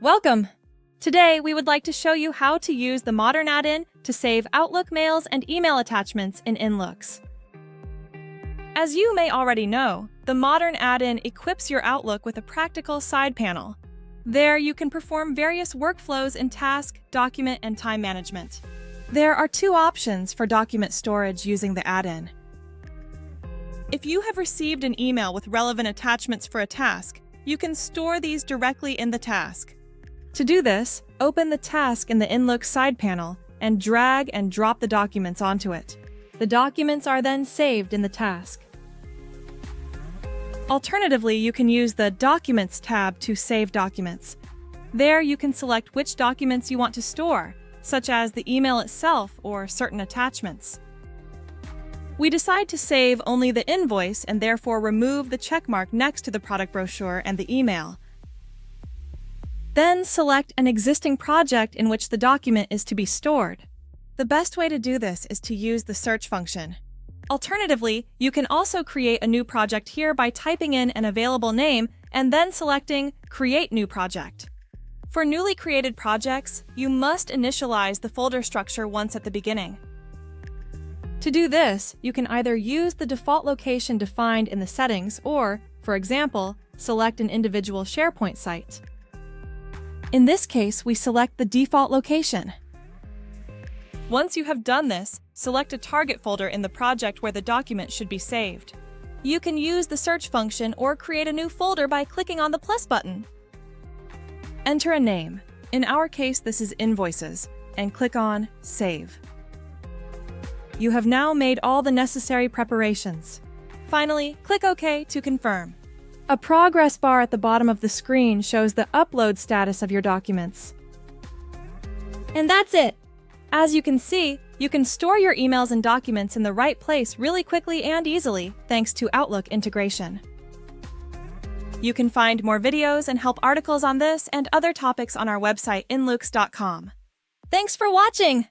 Welcome! Today, we would like to show you how to use the modern add-in to save Outlook mails and email attachments in InLoox. As you may already know, the modern add-in equips your Outlook with a practical side panel. There, you can perform various workflows in task, document, and time management. There are two options for document storage using the add-in. If you have received an email with relevant attachments for a task, you can store these directly in the task. To do this, open the task in the InLoox side panel and drag and drop the documents onto it. The documents are then saved in the task. Alternatively, you can use the Documents tab to save documents. There, you can select which documents you want to store, such as the email itself or certain attachments. We decide to save only the invoice and therefore remove the checkmark next to the product brochure and the email. Then select an existing project in which the document is to be stored. The best way to do this is to use the search function. Alternatively, you can also create a new project here by typing in an available name and then selecting Create New Project. For newly created projects, you must initialize the folder structure once at the beginning. To do this, you can either use the default location defined in the settings or, for example, select an individual SharePoint site. In this case, we select the default location. Once you have done this, select a target folder in the project where the document should be saved. You can use the search function or create a new folder by clicking on the plus button. Enter a name. In our case, this is Invoices, and click on Save. You have now made all the necessary preparations. Finally, click OK to confirm. A progress bar at the bottom of the screen shows the upload status of your documents. And that's it! As you can see, you can store your emails and documents in the right place really quickly and easily thanks to Outlook integration. You can find more videos and help articles on this and other topics on our website inloox.com. Thanks for watching!